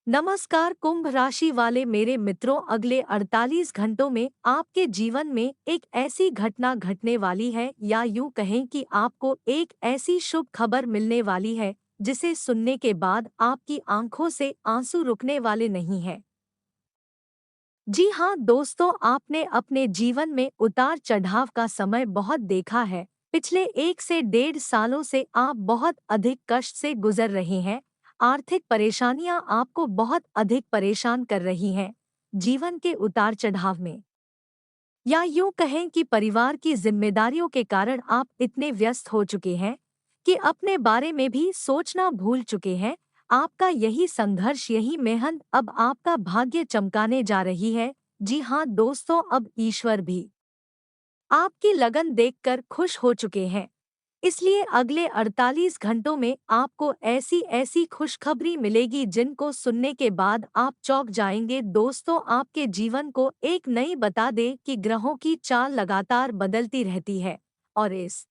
नमस्कार कुंभ राशि वाले मेरे मित्रों, अगले 48 घंटों में आपके जीवन में एक ऐसी घटना घटने वाली है, या यूं कहें कि आपको एक ऐसी शुभ खबर मिलने वाली है जिसे सुनने के बाद आपकी आंखों से आंसू रुकने वाले नहीं हैं। जी हाँ दोस्तों, आपने अपने जीवन में उतार चढ़ाव का समय बहुत देखा है। पिछले 1 से 1.5 सालों से आप बहुत अधिक कष्ट से गुजर रहे हैं। आर्थिक परेशानियां आपको बहुत अधिक परेशान कर रही हैं। जीवन के उतार चढ़ाव में, या यूं कहें कि परिवार की जिम्मेदारियों के कारण आप इतने व्यस्त हो चुके हैं कि अपने बारे में भी सोचना भूल चुके हैं। आपका यही संघर्ष, यही मेहनत अब आपका भाग्य चमकाने जा रही है। जी हाँ दोस्तों, अब ईश्वर भी आपकी लगन देखकर खुश हो चुके हैं। इसलिए अगले 48 घंटों में आपको ऐसी ऐसी खुशखबरी मिलेगी जिनको सुनने के बाद आप चौंक जाएंगे। दोस्तों, आपके जीवन को एक नई बता दे कि ग्रहों की चाल लगातार बदलती रहती है, और इस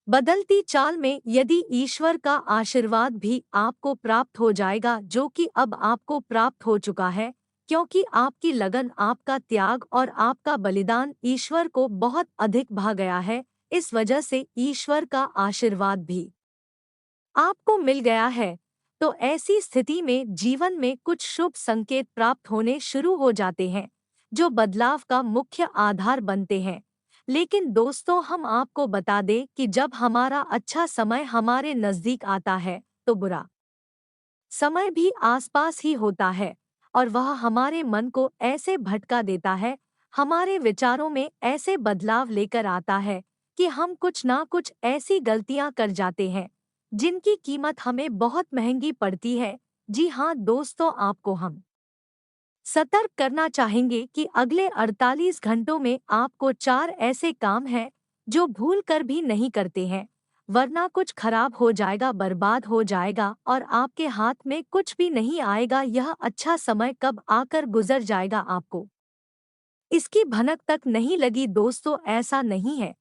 बदलती चाल में यदि ईश्वर का आशीर्वाद भी आपको प्राप्त हो जाएगा, जो कि अब आपको प्राप्त हो चुका है, क्योंकि आपकी लगन, आपका त्याग और आपका बलिदान ईश्वर को बहुत अधिक भा गया है। इस वजह से ईश्वर का आशीर्वाद भी आपको मिल गया है। तो ऐसी स्थिति में जीवन में कुछ शुभ संकेत प्राप्त होने शुरू हो जाते हैं, जो बदलाव का मुख्य आधार बनते हैं। लेकिन दोस्तों, हम आपको बता दें कि जब हमारा अच्छा समय हमारे नजदीक आता है, तो बुरा समय भी आसपास ही होता है, और वह हमारे मन को ऐसे भटका देता है, हमारे विचारों में ऐसे बदलाव लेकर आता है कि हम कुछ ना कुछ ऐसी गलतियां कर जाते हैं जिनकी कीमत हमें बहुत महंगी पड़ती है। जी हाँ दोस्तों, आपको हम सतर्क करना चाहेंगे कि अगले 48 घंटों में आपको 4 ऐसे काम हैं जो भूल कर भी नहीं करते हैं, वरना कुछ खराब हो जाएगा, बर्बाद हो जाएगा और आपके हाथ में कुछ भी नहीं आएगा। यह अच्छा समय कब आकर गुजर जाएगा, आपको इसकी भनक तक नहीं लगी। दोस्तों, ऐसा नहीं है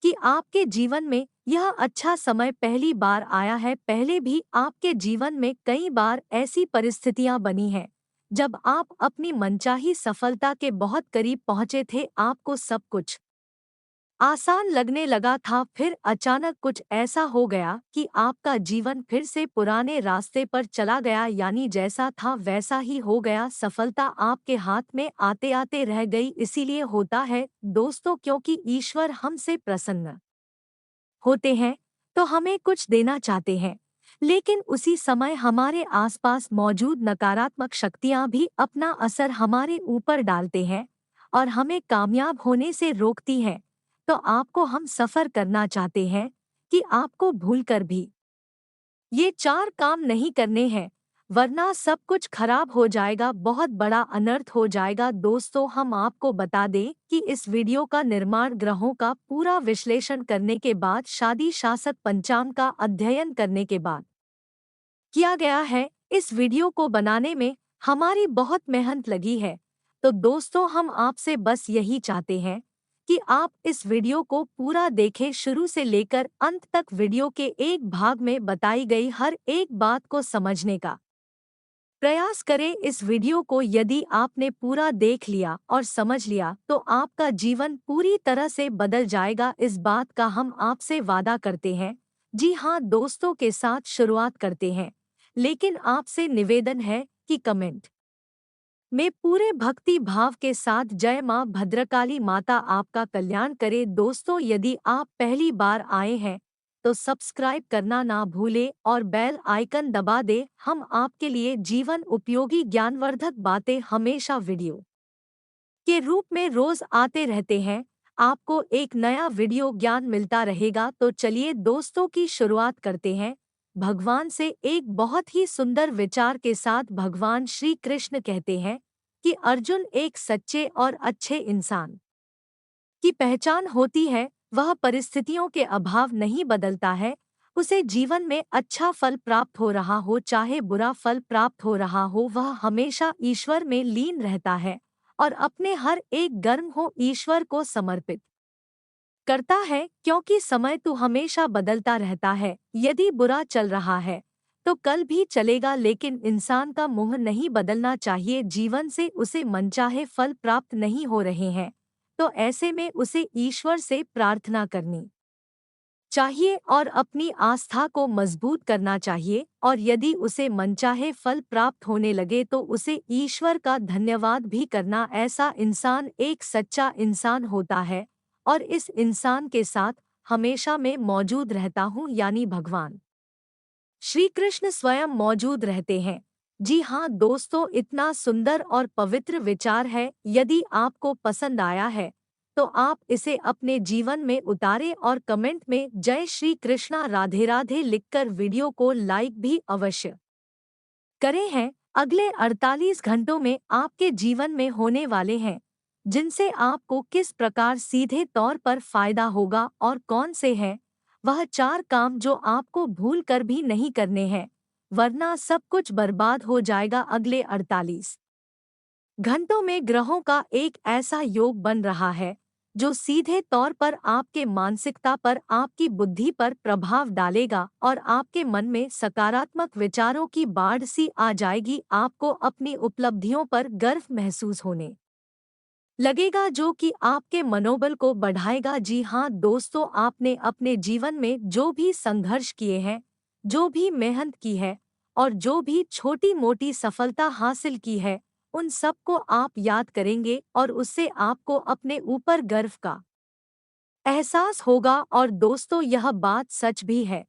कि आपके जीवन में यह अच्छा समय पहली बार आया है। पहले भी आपके जीवन में कई बार ऐसी परिस्थितियां बनी हैं जब आप अपनी मनचाही सफलता के बहुत करीब पहुंचे थे, आपको सब कुछ आसान लगने लगा था, फिर अचानक कुछ ऐसा हो गया कि आपका जीवन फिर से पुराने रास्ते पर चला गया, यानी जैसा था वैसा ही हो गया। सफलता आपके हाथ में आते आते रह गई। इसीलिए होता है दोस्तों, क्योंकि ईश्वर हमसे प्रसन्न होते हैं तो हमें कुछ देना चाहते हैं, लेकिन उसी समय हमारे आसपास मौजूद नकारात्मक शक्तियां भी अपना असर हमारे ऊपर डालते हैं और हमें कामयाब होने से रोकती हैं। तो आपको हम सफर करना चाहते हैं कि आपको भूलकर भी ये 4 काम नहीं करने हैं, वरना सब कुछ खराब हो जाएगा, बहुत बड़ा अनर्थ हो जाएगा। दोस्तों, हम आपको बता दें कि इस वीडियो का निर्माण ग्रहों का पूरा विश्लेषण करने के बाद, शादी शासक पंचांग का अध्ययन करने के बाद किया गया है। इस वीडियो को बनाने में हमारी बहुत मेहनत लगी है। तो दोस्तों, हम आपसे बस यही चाहते हैं कि आप इस वीडियो को पूरा देखें, शुरू से लेकर अंत तक। वीडियो के एक भाग में बताई गई हर एक बात को समझने का प्रयास करें। इस वीडियो को यदि आपने पूरा देख लिया और समझ लिया तो आपका जीवन पूरी तरह से बदल जाएगा, इस बात का हम आपसे वादा करते हैं। जी हाँ दोस्तों, के साथ शुरुआत करते हैं, लेकिन आपसे निवेदन है कि कमेंट में पूरे भक्ति भाव के साथ जय मां भद्रकाली माता आपका कल्याण करे। दोस्तों, यदि आप पहली बार आए हैं तो सब्सक्राइब करना ना भूले और बेल आइकन दबा दे। हम आपके लिए जीवन उपयोगी ज्ञानवर्धक बातें हमेशा वीडियो के रूप में रोज आते रहते हैं। आपको एक नया वीडियो ज्ञान मिलता रहेगा। तो चलिए दोस्तों, की शुरुआत करते हैं। भगवान से एक बहुत ही सुंदर विचार के साथ भगवान श्री कृष्ण कहते हैं कि अर्जुन, एक सच्चे और अच्छे इंसान की पहचान होती है, वह परिस्थितियों के अभाव नहीं बदलता है। उसे जीवन में अच्छा फल प्राप्त हो रहा हो चाहे बुरा फल प्राप्त हो रहा हो, वह हमेशा ईश्वर में लीन रहता है और अपने हर एक कर्म हो ईश्वर को समर्पित करता है, क्योंकि समय तो हमेशा बदलता रहता है। यदि बुरा चल रहा है तो कल भी चलेगा, लेकिन इंसान का मुंह नहीं बदलना चाहिए। जीवन से उसे मनचाहे फल प्राप्त नहीं हो रहे हैं, तो ऐसे में उसे ईश्वर से प्रार्थना करनी चाहिए और अपनी आस्था को मजबूत करना चाहिए। और यदि उसे मनचाहे फल प्राप्त होने लगे तो उसे ईश्वर का धन्यवाद भी करना। ऐसा इंसान एक सच्चा इंसान होता है और इस इंसान के साथ हमेशा मैं मौजूद रहता हूँ, यानी भगवान श्री कृष्ण स्वयं मौजूद रहते हैं। जी हाँ दोस्तों, इतना सुंदर और पवित्र विचार है। यदि आपको पसंद आया है तो आप इसे अपने जीवन में उतारें और कमेंट में जय श्री कृष्णा राधे राधे लिखकर वीडियो को लाइक भी अवश्य करें हैं। अगले 48 घंटों में आपके जीवन में होने वाले हैं, जिनसे आपको किस प्रकार सीधे तौर पर फायदा होगा और कौन से हैं वह 4 काम जो आपको भूल कर भी नहीं करने हैं, वरना सब कुछ बर्बाद हो जाएगा। अगले 48 घंटों में ग्रहों का एक ऐसा योग बन रहा है जो सीधे तौर पर आपके मानसिकता पर, आपकी बुद्धि पर प्रभाव डालेगा और आपके मन में सकारात्मक विचारों की बाढ़ सी आ जाएगी। आपको अपनी उपलब्धियों पर गर्व महसूस होने लगेगा, जो कि आपके मनोबल को बढ़ाएगा। जी हाँ दोस्तों, आपने अपने जीवन में जो भी संघर्ष किए हैं, जो भी मेहनत की है और जो भी छोटी मोटी सफलता हासिल की है, उन सबको आप याद करेंगे और उससे आपको अपने ऊपर गर्व का एहसास होगा। और दोस्तों, यह बात सच भी है,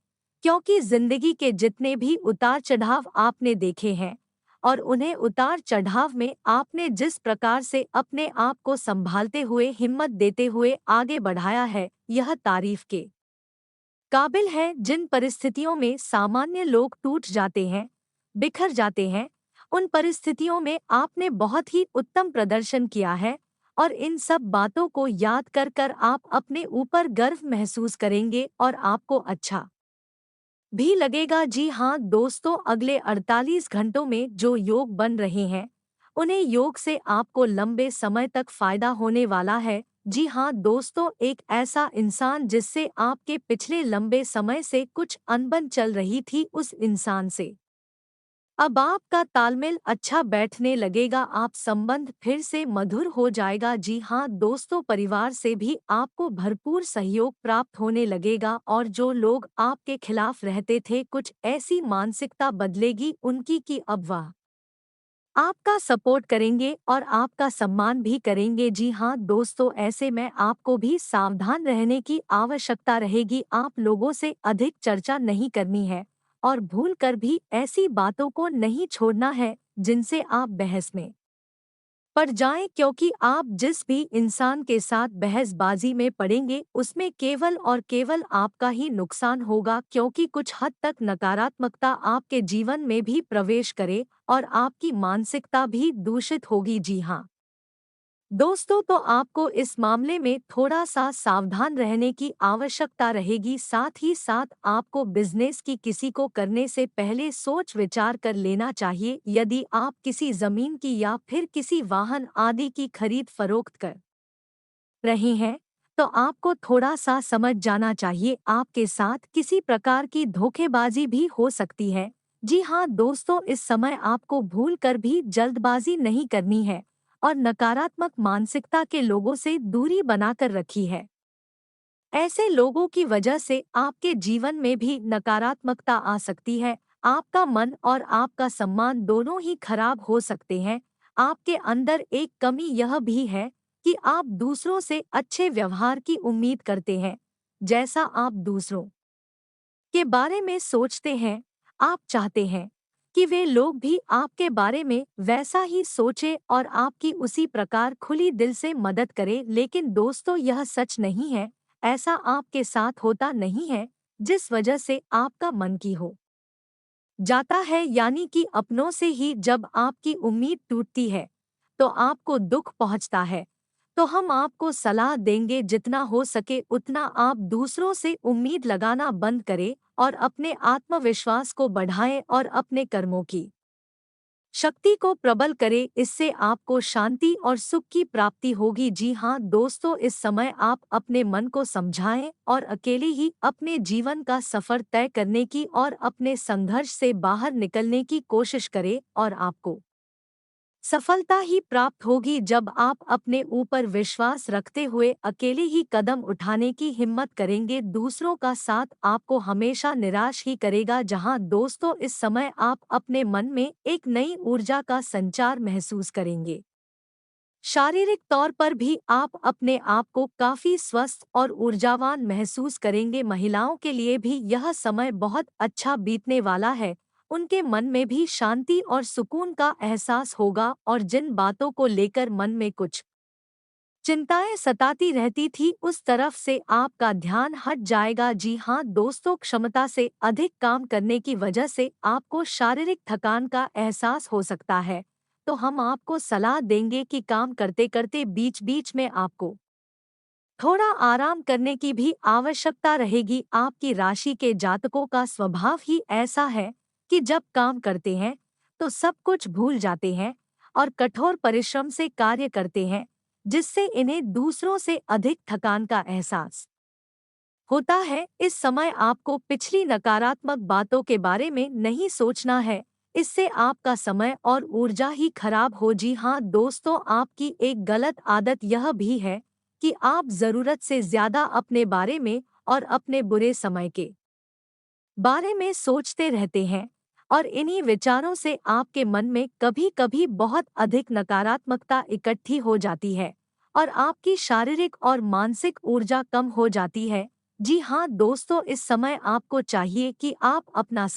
क्योंकि जिंदगी के जितने भी उतार चढ़ाव आपने देखे हैं और उन्हें उतार चढ़ाव में आपने जिस प्रकार से अपने आप को संभालते हुए, हिम्मत देते हुए आगे बढ़ाया है, यह तारीफ के काबिल है। जिन परिस्थितियों में सामान्य लोग टूट जाते हैं, बिखर जाते हैं, उन परिस्थितियों में आपने बहुत ही उत्तम प्रदर्शन किया है और इन सब बातों को याद कर कर आप अपने ऊपर गर्व महसूस करेंगे और आपको अच्छा भी लगेगा। जी हाँ दोस्तों, अगले 48 घंटों में जो योग बन रहे हैं, उन्हें योग से आपको लंबे समय तक फायदा होने वाला है। जी हाँ दोस्तों, एक ऐसा इंसान जिससे आपके पिछले लंबे समय से कुछ अनबन चल रही थी, उस इंसान से अब आपका तालमेल अच्छा बैठने लगेगा, आप संबंध फिर से मधुर हो जाएगा। जी हाँ दोस्तों, परिवार से भी आपको भरपूर सहयोग प्राप्त होने लगेगा और जो लोग आपके खिलाफ रहते थे, कुछ ऐसी मानसिकता बदलेगी उनकी कि अब वह आपका सपोर्ट करेंगे और आपका सम्मान भी करेंगे। जी हाँ दोस्तों, ऐसे में आपको भी सावधान रहने की आवश्यकता रहेगी। आप लोगों से अधिक चर्चा नहीं करनी है और भूल कर भी ऐसी बातों को नहीं छोड़ना है जिनसे आप बहस में पड़ जाएं, क्योंकि आप जिस भी इंसान के साथ बहसबाजी में पड़ेंगे उसमें केवल और केवल आपका ही नुकसान होगा, क्योंकि कुछ हद तक नकारात्मकता आपके जीवन में भी प्रवेश करे और आपकी मानसिकता भी दूषित होगी। जी हाँ दोस्तों, तो आपको इस मामले में थोड़ा सा सावधान रहने की आवश्यकता रहेगी। साथ ही साथ आपको बिजनेस की किसी को करने से पहले सोच विचार कर लेना चाहिए। यदि आप किसी जमीन की या फिर किसी वाहन आदि की खरीद फरोख्त कर रहे हैं, तो आपको थोड़ा सा समझ जाना चाहिए, आपके साथ किसी प्रकार की धोखेबाजी भी हो सकती है। जी हाँ दोस्तों, इस समय आपको भूल कर भी जल्दबाजी नहीं करनी है और नकारात्मक मानसिकता के लोगों से दूरी बनाकर रखी है। ऐसे लोगों की वजह से आपके जीवन में भी नकारात्मकता आ सकती है। आपका मन और आपका सम्मान दोनों ही खराब हो सकते हैं। आपके अंदर एक कमी यह भी है कि आप दूसरों से अच्छे व्यवहार की उम्मीद करते हैं। जैसा आप दूसरों के बारे में सोचते हैं, आप चाहते हैं कि वे लोग भी आपके बारे में वैसा ही सोचें और आपकी उसी प्रकार खुली दिल से मदद करें। लेकिन दोस्तों, यह सच नहीं है, ऐसा आपके साथ होता नहीं है, जिस वजह से आपका मन की हो जाता है। यानी कि अपनों से ही जब आपकी उम्मीद टूटती है तो आपको दुख पहुंचता है। तो हम आपको सलाह देंगे, जितना हो सके उतना आप दूसरों से उम्मीद लगाना बंद करें और अपने आत्मविश्वास को बढ़ाएं और अपने कर्मों की शक्ति को प्रबल करे, इससे आपको शांति और सुख की प्राप्ति होगी। जी हाँ दोस्तों, इस समय आप अपने मन को समझाएं और अकेले ही अपने जीवन का सफर तय करने की और अपने संघर्ष से बाहर निकलने की कोशिश करें और आपको सफलता ही प्राप्त होगी जब आप अपने ऊपर विश्वास रखते हुए अकेले ही कदम उठाने की हिम्मत करेंगे। दूसरों का साथ आपको हमेशा निराश ही करेगा। जहां दोस्तों, इस समय आप अपने मन में एक नई ऊर्जा का संचार महसूस करेंगे। शारीरिक तौर पर भी आप अपने आप को काफी स्वस्थ और ऊर्जावान महसूस करेंगे। महिलाओं के लिए भी यह समय बहुत अच्छा बीतने वाला है। उनके मन में भी शांति और सुकून का एहसास होगा और जिन बातों को लेकर मन में कुछ चिंताएं सताती रहती थी, उस तरफ से आपका ध्यान हट जाएगा। जी हाँ दोस्तों, क्षमता से अधिक काम करने की वजह से आपको शारीरिक थकान का एहसास हो सकता है, तो हम आपको सलाह देंगे कि काम करते करते बीच बीच में आपको थोड़ा आराम करने की भी आवश्यकता रहेगी। आपकी राशि के जातकों का स्वभाव ही ऐसा है कि जब काम करते हैं तो सब कुछ भूल जाते हैं और कठोर परिश्रम से कार्य करते हैं, जिससे इन्हें दूसरों से अधिक थकान का एहसास होता है। इस समय आपको पिछली नकारात्मक बातों के बारे में नहीं सोचना है, इससे आपका समय और ऊर्जा ही खराब हो। जी हाँ दोस्तों, आपकी एक गलत आदत यह भी है कि आप जरूरत से ज्यादा अपने बारे में और अपने बुरे समय के बारे में सोचते रहते हैं और इन्हीं विचारों से आपके मन में कभी-कभी बहुत अधिक नकारात्मकता इकट्ठी हो जाती है और आपकी शारीरिक और मानसिक ऊर्जा कम हो जाती है। जी हाँ दोस्तों, इस समय आपको चाहिए कि आप अपना